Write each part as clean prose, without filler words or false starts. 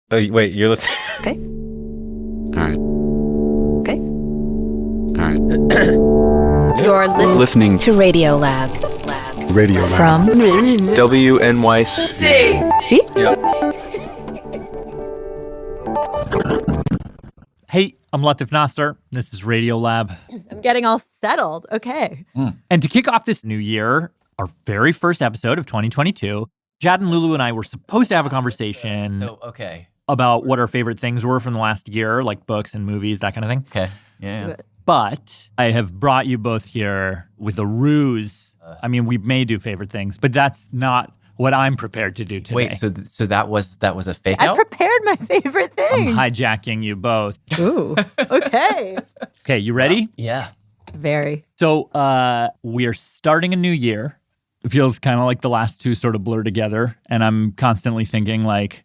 Oh, wait, you're listening? Okay. All right. Okay. All right. You're listening to Radiolab. Radiolab. From WNYC. See? Yeah. Hey, I'm Latif Nasser. This is Radiolab. I'm getting all settled. Okay. And to kick off this new year, our very first episode of 2022, Jad and Lulu and I were supposed to have a conversation about what our favorite things were from the last year, like books and movies, that kind of thing. Okay. Let's do it. But I have brought you both here with a ruse. I mean, we may do favorite things, but that's not what I'm prepared to do today. Wait, so that was a fake I out? prepared my favorite I'm thing. hijacking you both. Ooh. Okay. Okay, you ready? Yeah. Very. So we are starting a new year. It feels kind of like the last two sort of blur together. And I'm constantly thinking like,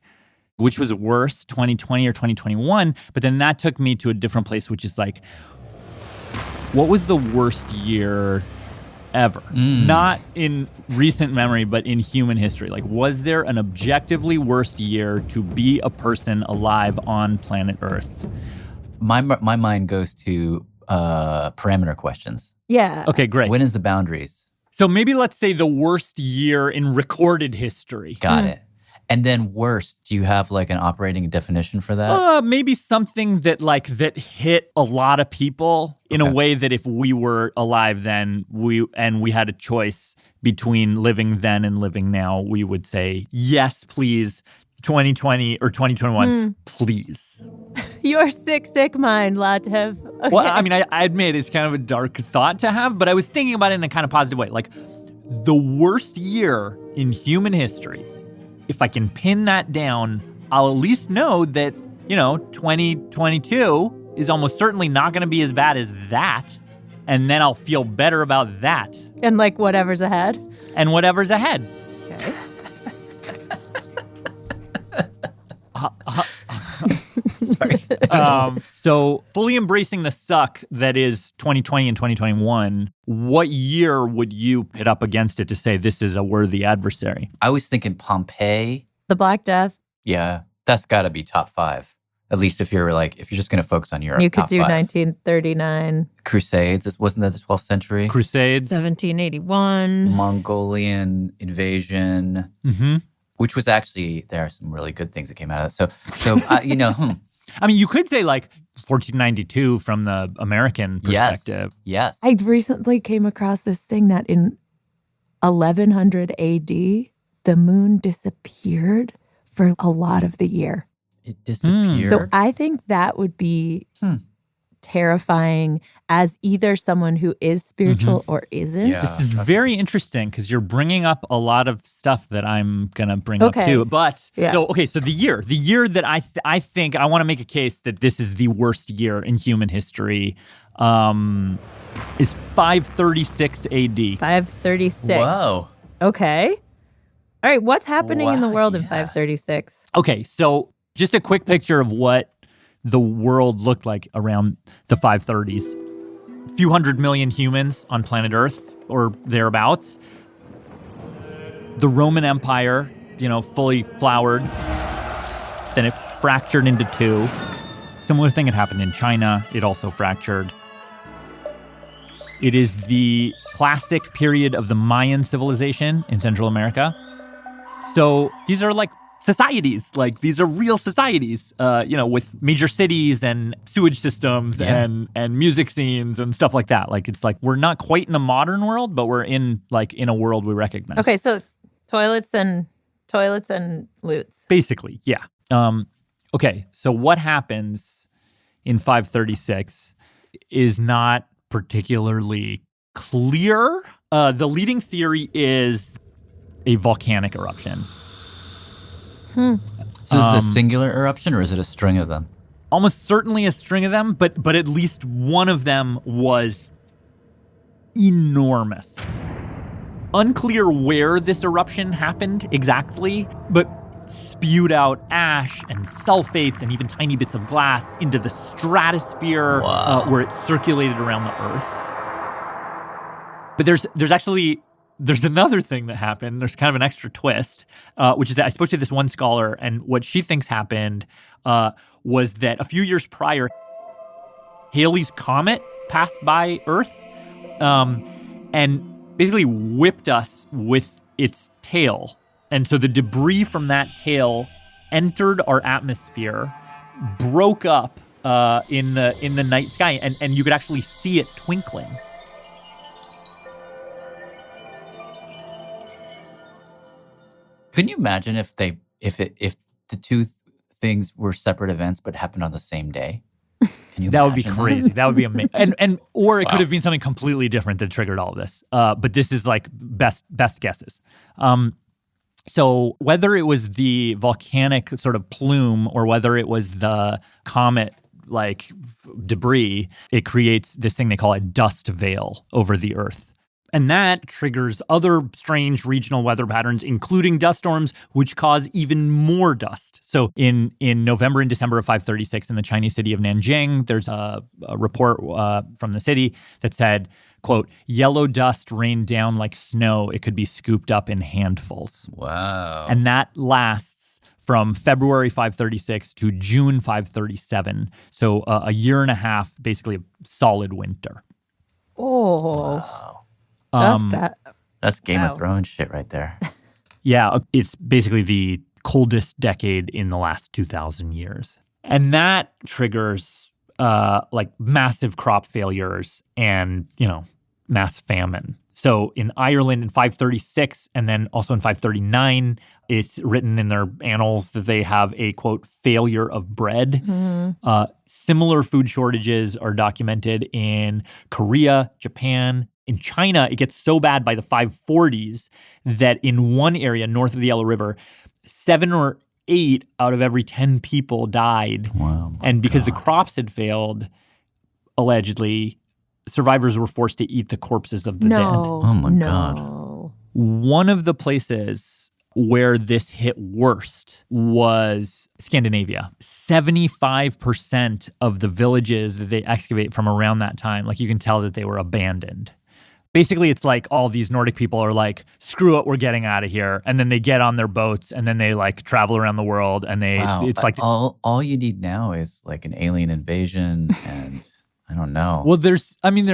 which was worse, 2020 or 2021? But then that took me to a different place, which is like, what was the worst year ever? Not in recent memory, but in human history. Like, was there an objectively worst year to be a person alive on planet Earth? My mind goes to parameter questions. Yeah. Okay, great. When is the boundaries? So maybe let's say the worst year in recorded history. Got it. And then worst, do you have like an operating definition for that? Maybe something that hit a lot of people in a way that if we were alive then we had a choice between living then and living now, we would say, yes, please, 2020 or 2021, please. Your sick mind, Latif. Okay. Well, I mean, I admit it's kind of a dark thought to have, but I was thinking about it in a kind of positive way. Like, the worst year in human history, if I can pin that down, I'll at least know that, 2022 is almost certainly not going to be as bad as that. And then I'll feel better about that. And like whatever's ahead. And whatever's ahead. Okay. Sorry. So fully embracing the suck that is 2020 and 2021, what year would you pit up against it to say this is a worthy adversary? I was thinking Pompeii. The Black Death. Yeah, that's got to be top 5. At least if you're just going to focus on Europe. You could top do 5. 1939. Crusades. Wasn't that the 12th century? Crusades. 1781. Mongolian invasion. Mm-hmm. Which was actually, there are some really good things that came out of that. So I mean, you could say like 1492 from the American perspective. Yes. I recently came across this thing that in 1100 AD, the moon disappeared for a lot of the year. It disappeared. So I think that would be terrifying as either someone who is spiritual or isn't. Yeah. This is very interesting because you're bringing up a lot of stuff that I'm going to bring up too. But, so the year that I think I want to make a case that this is the worst year in human history is 536 AD. 536. Whoa. Okay. All right. What's happening in the world in 536? Okay. So just a quick picture of what the world looked like around the 530s. A few 100 million humans on planet Earth or thereabouts. The Roman Empire, fully flowered. Then it fractured into two. Similar thing had happened in China. It also fractured. It is the classic period of the Mayan civilization in Central America. So these are like societies, like these are real societies, with major cities and sewage systems and music scenes and stuff like that. Like, it's like we're not quite in the modern world, but we're in a world we recognize. Okay, so toilets and loots. Basically, yeah. Okay, so what happens in 536 is not particularly clear. The leading theory is a volcanic eruption. So is this a singular eruption or is it a string of them? Almost certainly a string of them, but at least one of them was enormous. Unclear where this eruption happened exactly, but spewed out ash and sulfates and even tiny bits of glass into the stratosphere where it circulated around the Earth. But there's actually there's another thing that happened. There's kind of an extra twist, which is that I spoke to this one scholar, and what she thinks happened was that a few years prior, Halley's Comet passed by Earth and basically whipped us with its tail. And so the debris from that tail entered our atmosphere, broke up in the night sky, and you could actually see it twinkling. Couldn't you imagine if the two things were separate events but happened on the same day? Can you That would be imagine crazy. That would be amazing. Or it Wow. could have been something completely different that triggered all of this. But this is like best guesses. So whether it was the volcanic sort of plume or whether it was the comet like debris, it creates this thing they call a dust veil over the Earth. And that triggers other strange regional weather patterns, including dust storms, which cause even more dust. So in November and December of 536 in the Chinese city of Nanjing, there's a report from the city that said, quote, yellow dust rained down like snow. It could be scooped up in handfuls. Wow. And that lasts from February 536 to June 537. So a year and a half, basically a solid winter. Oh, Wow. that's bad. That's Game Wow. of Thrones shit right there. Yeah, it's basically the coldest decade in the last 2,000 years. And that triggers like massive crop failures and, mass famine. So in Ireland in 536 and then also in 539, it's written in their annals that they have a, quote, failure of bread. Similar food shortages are documented in Korea, Japan. In China, it gets so bad by the 540s that in one area north of the Yellow River, 7 or 8 out of every 10 people died. Wow. And because the crops had failed, allegedly, survivors were forced to eat the corpses of the dead. No. Oh my no. God. One of the places where this hit worst was Scandinavia. 75% of the villages that they excavate from around that time, like you can tell that they were abandoned. Basically, it's like all these Nordic people are like, screw it, we're getting out of here. And then they get on their boats and then they like travel around the world and Wow. it's like, all you need now is like an alien invasion and I don't know. well, there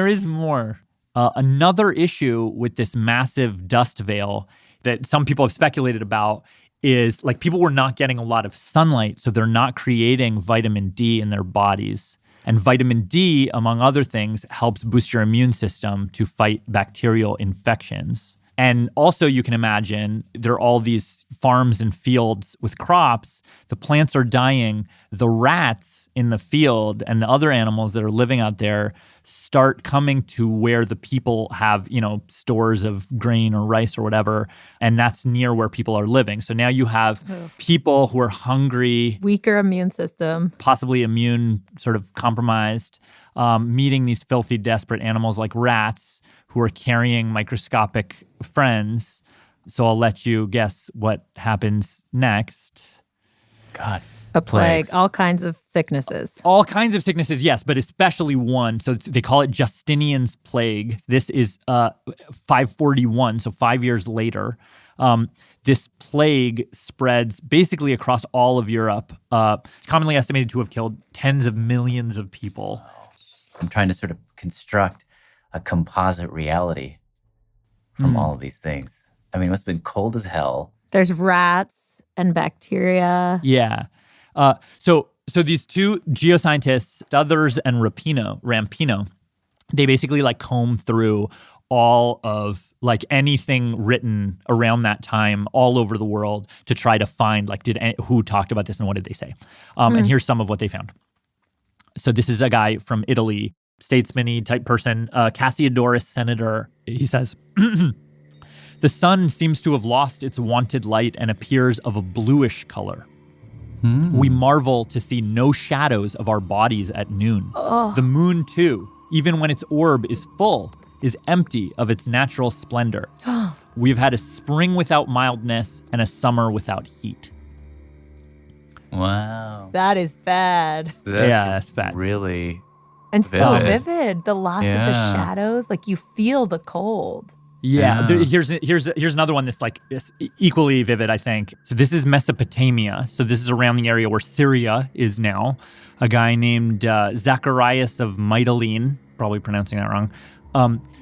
is more. Another issue with this massive dust veil that some people have speculated about is like people were not getting a lot of sunlight, so they're not creating vitamin D in their bodies. And vitamin D, among other things, helps boost your immune system to fight bacterial infections. And also you can imagine there are all these farms and fields with crops. The plants are dying. The rats in the field and the other animals that are living out there start coming to where the people have, stores of grain or rice or whatever. And that's near where people are living. So now you have people who are hungry, Weaker immune system. possibly immune sort of compromised, meeting these filthy, desperate animals like rats who are carrying microscopic friends. So I'll let you guess what happens next. God. A plague. Plagues. All kinds of sicknesses. All kinds of sicknesses, yes, but especially one. So they call it Justinian's plague. This is 541, so 5 years later. This plague spreads basically across all of Europe. It's commonly estimated to have killed tens of millions of people. I'm trying to sort of construct a composite reality from all of these things. I mean, it must have been cold as hell. There's rats and bacteria. Yeah. So these two geoscientists, Stuthers and Rampino, they basically like comb through all of like anything written around that time all over the world to try to find like who talked about this and what did they say. And here's some of what they found. So this is a guy from Italy, statesman-y type person, Cassiodorus senator. He says, the sun seems to have lost its wonted light and appears of a bluish color. We marvel to see no shadows of our bodies at noon. The moon, too, even when its orb is full, is empty of its natural splendor. We've had a spring without mildness and a summer without heat. Wow. That is bad. That's bad. Really. And so Vivid. vivid. The loss of the Yeah. shadows. Like you feel the cold. Yeah, Ah. here's another one that's like is equally vivid, I think. So this is Mesopotamia. So this is around the area where Syria is now. A guy named Zacharias of Mytilene, probably pronouncing that wrong,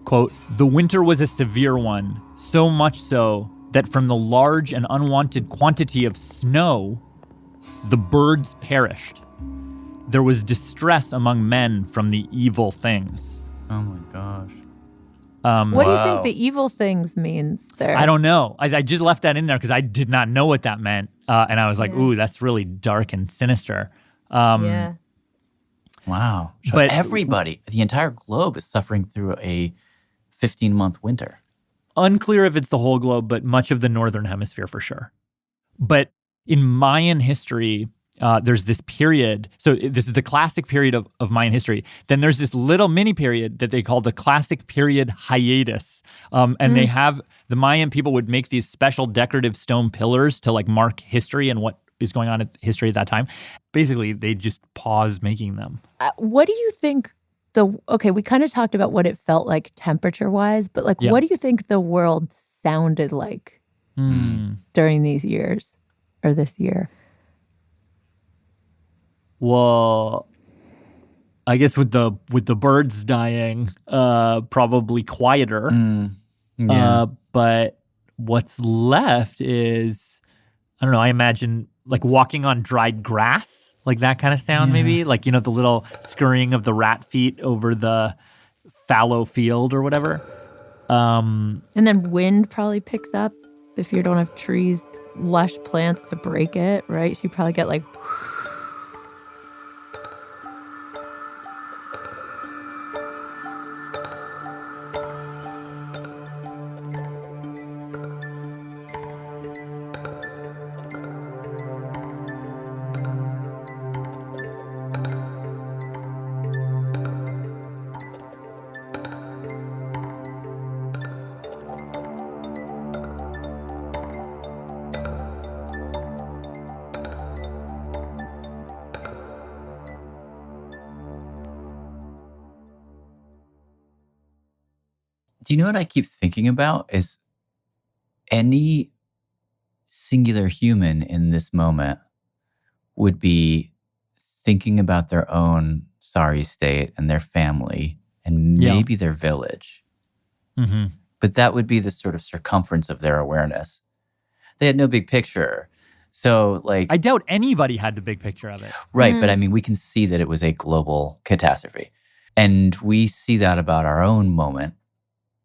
quote, "The winter was a severe one, so much so that from the large and unwanted quantity of snow, the birds perished. There was distress among men from the evil things." Oh my gosh. What do you Wow. think the evil things means there? I don't know. I just left that in there because I did not know what that meant. And I was like, ooh, that's really dark and sinister. Yeah. Wow. So But- everybody, the entire globe is suffering through a 15-month winter. Unclear if it's the whole globe, but much of the northern hemisphere for sure. But in Mayan history, there's this period. So this is the classic period of Mayan history. Then there's this little mini period that they call the classic period hiatus. And they have, the Mayan people would make these special decorative stone pillars to like mark history and what is going on in history at that time. Basically, they just pause making them. What do you think okay, we kind of talked about what it felt like temperature-wise, but like, Yeah. what do you think the world sounded like during these years or this year? Well, I guess with the birds dying, probably quieter. Yeah. But what's left is, I don't know, I imagine like walking on dried grass, like that kind of sound maybe. Like, you know, the little scurrying of the rat feet over the fallow field or whatever. And then wind probably picks up if you don't have trees, lush plants to break it, right? So you probably get like... Do you know what I keep thinking about is any singular human in this moment would be thinking about their own sorry state and their family and Yeah. maybe their village. Mm-hmm. But that would be the sort of circumference of their awareness. They had no big picture. So like, I doubt anybody had the big picture of it. right. But I mean, we can see that it was a global catastrophe. And we see that about our own moment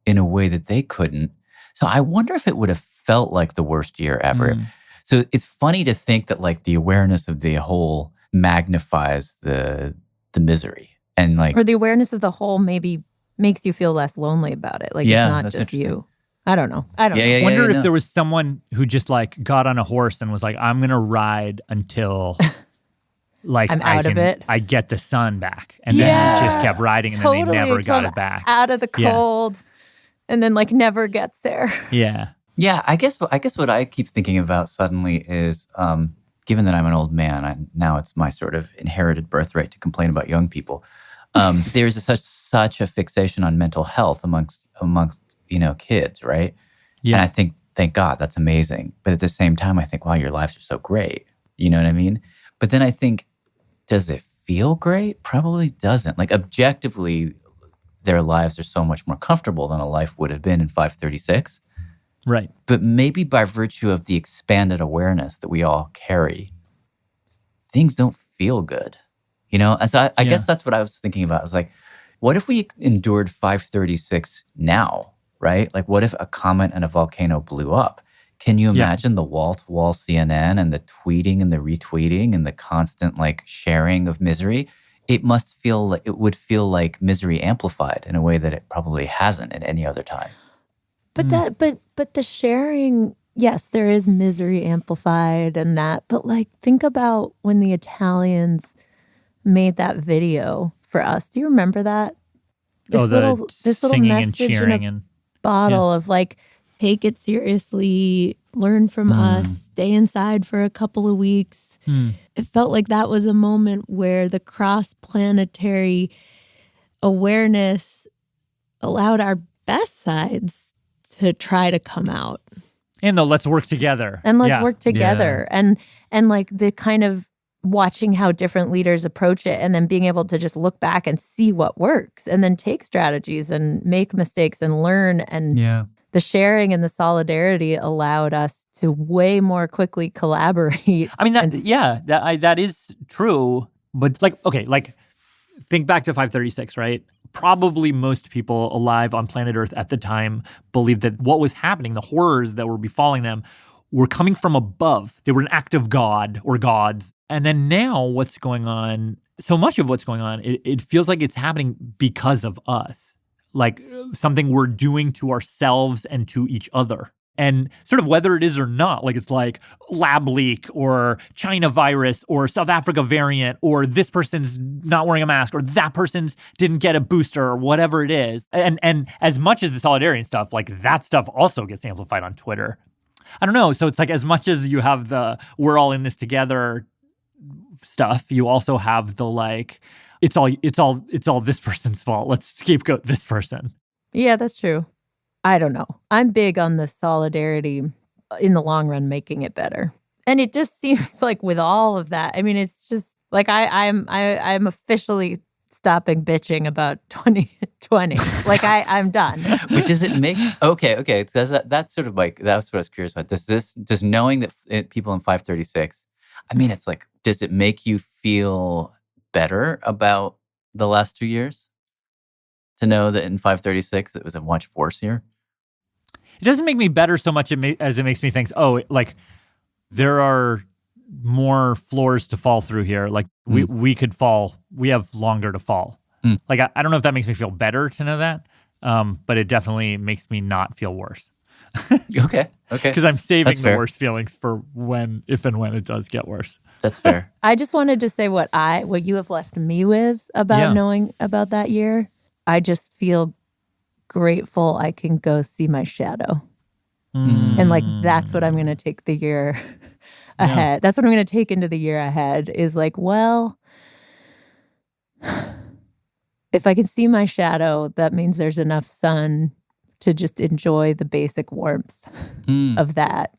in a way that they couldn't. So I wonder if it would have felt like the worst year ever. So it's funny to think that like the awareness of the whole magnifies the misery. And like, Or the awareness of the whole maybe makes you feel less lonely about it. Like Yeah, it's not that's just interesting. you. I don't know. I don't know. Yeah, Wonder if no. there was someone who just like got on a horse and was like, I'm going to ride until like I'm out of it. I get the sun back. And then he just kept riding and then they never until got I'm it back. out of the Yeah. cold and then like never gets there. Yeah. Yeah, I guess what I keep thinking about suddenly is, given that I'm an old man, now it's my sort of inherited birthright to complain about young people. There's such a fixation on mental health amongst kids, right? Yeah. And I think, thank God, that's amazing. But at the same time, I think, wow, your lives are so great. You know what I mean? But then I think, does it feel great? Probably doesn't. Like objectively, their lives are so much more comfortable than a life would have been in 536. Right. But maybe by virtue of the expanded awareness that we all carry, things don't feel good, you know? And so I guess that's what I was thinking about. I was like, what if we endured 536 now, right? Like, what if a comet and a volcano blew up? Can you imagine the wall-to-wall CNN and the tweeting and the retweeting and the constant, like, sharing of misery? It would feel like misery amplified in a way that it probably hasn't at any other time. But but the sharing, yes, there is misery amplified and that, but like think about when the Italians made that video for us. Do you remember that? This little singing and message in cheering a and bottle of like, take it seriously, learn from us, stay inside for a couple of weeks. It felt like that was a moment where the cross-planetary awareness allowed our best sides to try to come out. And let's work together. And let's work together. And like the kind of watching how different leaders approach it and then being able to just look back and see what works and then take strategies and make mistakes and learn. And the sharing and the solidarity allowed us to way more quickly collaborate. I mean, that is true. But like, okay, like think back to 536, right? Probably most people alive on planet Earth at the time believed that what was happening, the horrors that were befalling them, were coming from above. They were an act of God or gods. And then now what's going on, so much of what's going on, it feels like it's happening because of us. Like something we're doing to ourselves and to each other. And sort of whether it is or not, like it's like lab leak or China virus or South Africa variant or this person's not wearing a mask or that person's didn't get a booster or whatever it is. And as much as the solidarity and stuff, like that stuff also gets amplified on Twitter. I don't know. So it's like as much as you have the we're all in this together stuff, you also have the like it's all this person's fault. Let's scapegoat this person. Yeah, that's true. I don't know. I'm big on the solidarity in the long run, making it better. And it just seems like with all of that, I mean, it's just like I'm officially stopping bitching about 2020. Like I'm done. But does it make okay? That's sort of like that's what I was curious about. Does knowing that people in 536, I mean, it's like, does it make you feel better about the last 2 years? To know that in 536 it was a much worse year? It doesn't make me better so much as it makes me think, like there are more floors to fall through here. Like we could fall. We have longer to fall. Like I don't know if that makes me feel better to know that, but it definitely makes me not feel worse. Okay. Because I'm saving the worst feelings for if and when it does get worse. That's fair. I just wanted to say what you have left me with about knowing about that year. I just feel grateful I can go see my shadow. And like, that's what I'm going to take the year ahead. Yeah. That's what I'm going to take into the year ahead is like, well, if I can see my shadow, that means there's enough sun to just enjoy the basic warmth of that.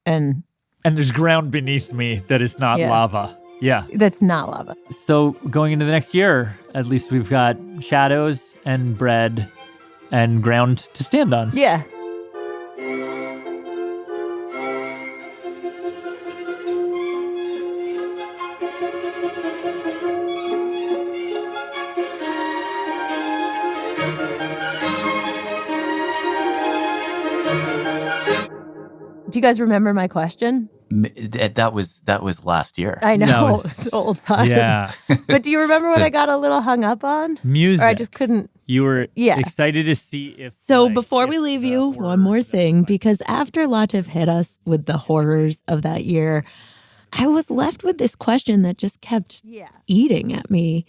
And there's ground beneath me that is not lava. Yeah. That's not lava. So going into the next year, at least we've got shadows and bread and ground to stand on. Yeah. Do you guys remember my question? That was last year. I know. It's old time. Yeah. But do you remember what I got a little hung up on? Music. Or I just couldn't. You were excited to see if... So before we leave you, one more thing, because after Latif hit us with the horrors of that year, I was left with this question that just kept eating at me.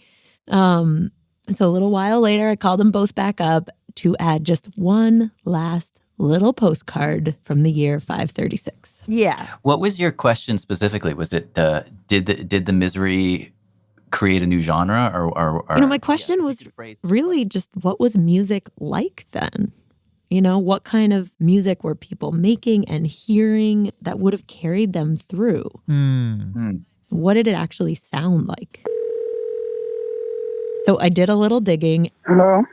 And so a little while later, I called them both back up to add just one last little postcard from the year 536. Yeah. What was your question specifically? Was it did the misery create a new genre, or my question was really just what was music like then? What kind of music were people making and hearing that would have carried them through? What did it actually sound like? So I did a little digging. Hello?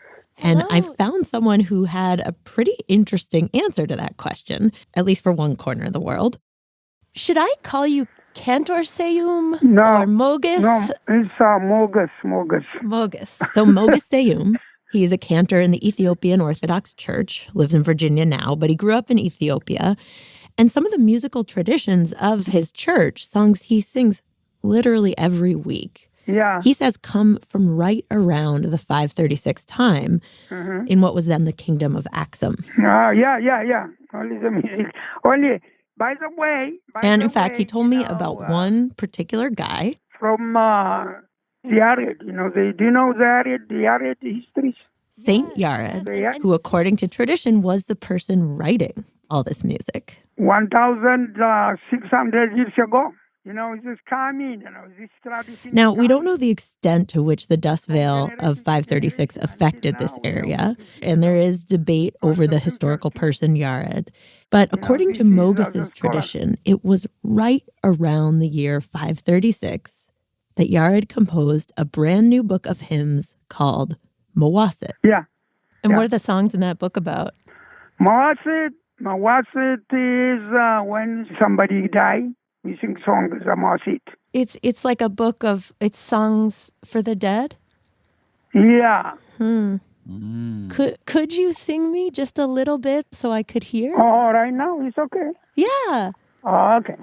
And I found someone who had a pretty interesting answer to that question, at least for one corner of the world. Should I call you Cantor Seyum or Mogus? No, it's Mogus. Mogus. So Mogus Seyum, he is a cantor in the Ethiopian Orthodox Church, lives in Virginia now, but he grew up in Ethiopia. And some of the musical traditions of his church, songs he sings literally every week, he says come from right around the 536 time in what was then the kingdom of Axum. Yeah. Only the music. Only, by the way... And in fact, he told me about one particular guy. From Yared, do you know the Yared history? Saint Yared, who according to tradition was the person writing all this music. 1,600 years ago. It's just coming, this tradition. Now, is we don't coming. know the extent to which the dust veil of Generation to 536 generation, affected until this now, we area, want to see, and there is debate for over the the future historical too. person Yared. But according to this is Mogus's the scholars. tradition, it was right around the year 536 that Yared composed a brand new book of hymns called Mawasit. Yeah. And Yeah. what are the songs in that book about? Mawasit is when somebody die, we sing songs, Mawasit. It's like a book of, it's songs for the dead? Yeah. Could you sing me just a little bit so I could hear? Oh, right now, it's okay. Yeah. Oh, okay.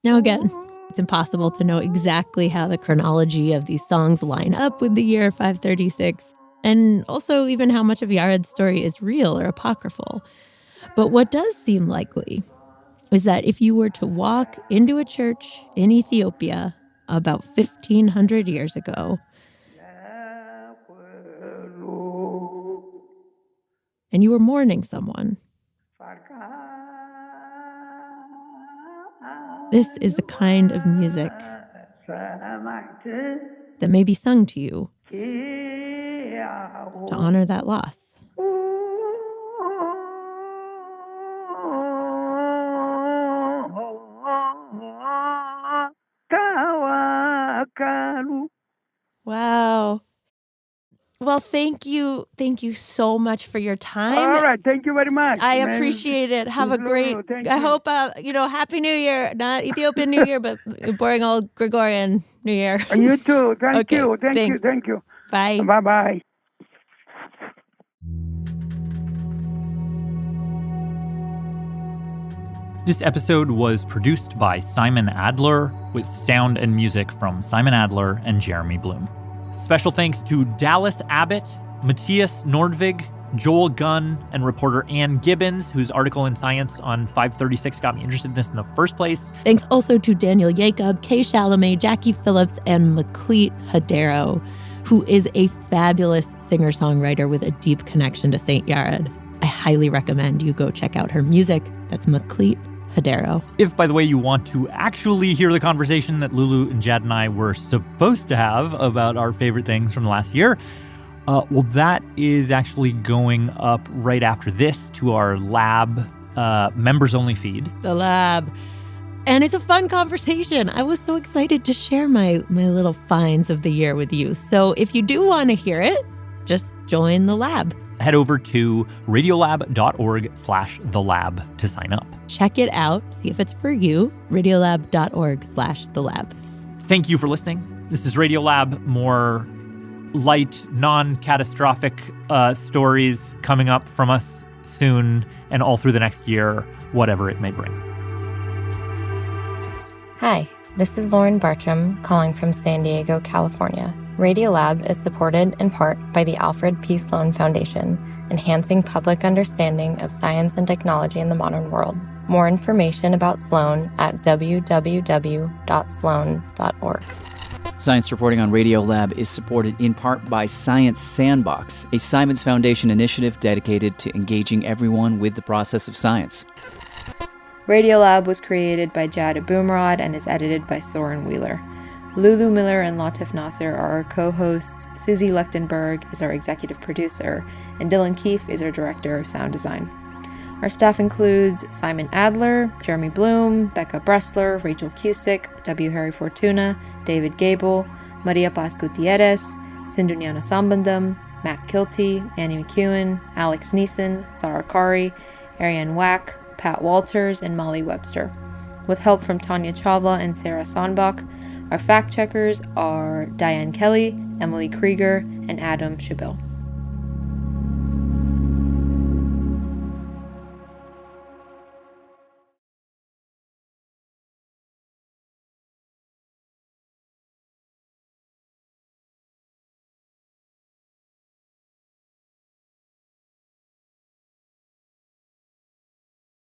Now again, it's impossible to know exactly how the chronology of these songs line up with the year 536, and also even how much of Yared's story is real or apocryphal. But what does seem likely is that if you were to walk into a church in Ethiopia about 1,500 years ago, and you were mourning someone, this is the kind of music that may be sung to you to honor that loss. Wow. Well, thank you. Thank you so much for your time. All right. Thank you very much. I man. appreciate it. Have a great, Thank I you. hope, Happy New Year. Not Ethiopian New Year, but boring old Gregorian New Year. And you too. Thank Okay, you. Thank you. thanks. Thank you. Bye. Bye-bye. This episode was produced by Simon Adler with sound and music from Simon Adler and Jeremy Bloom. Special thanks to Dallas Abbott, Matthias Nordvig, Joel Gunn, and reporter Ann Gibbons, whose article in Science on 536 got me interested in this in the first place. Thanks also to Daniel Jacob, Kay Chalamet, Jackie Phillips, and Macleet Hadero, who is a fabulous singer-songwriter with a deep connection to St. Yared. I highly recommend you go check out her music. That's Macleet Hadero. If, by the way, you want to actually hear the conversation that Lulu and Jad and I were supposed to have about our favorite things from the last year, well, that is actually going up right after this to our lab members-only feed. The lab. And it's a fun conversation. I was so excited to share my little finds of the year with you. So if you do want to hear it, just join the lab. Head over to radiolab.org/the lab to sign up. Check it out. See if it's for you. Radiolab.org/the lab. Thank you for listening. This is Radiolab. More light, non-catastrophic stories coming up from us soon and all through the next year, whatever it may bring. Hi, this is Lauren Bartram calling from San Diego, California. Radiolab is supported in part by the Alfred P. Sloan Foundation, enhancing public understanding of science and technology in the modern world. More information about Sloan at www.sloan.org. Science reporting on Radiolab is supported in part by Science Sandbox, a Simons Foundation initiative dedicated to engaging everyone with the process of science. Radiolab was created by Jad Abumrad and is edited by Soren Wheeler. Lulu Miller and Latif Nasser are our co-hosts, Susie Lechtenberg is our executive producer, and Dylan Keefe is our director of sound design. Our staff includes Simon Adler, Jeremy Bloom, Becca Bressler, Rachel Cusick, W. Harry Fortuna, David Gable, Maria Paz Gutierrez, Sindhu Nyana Sambandam, Matt Kilty, Annie McEwen, Alex Neeson, Sarah Kari, Ariane Wack, Pat Walters, and Molly Webster. With help from Tanya Chawla and Sarah Sonbach, our fact checkers are Diane Kelly, Emily Krieger, and Adam Chabille.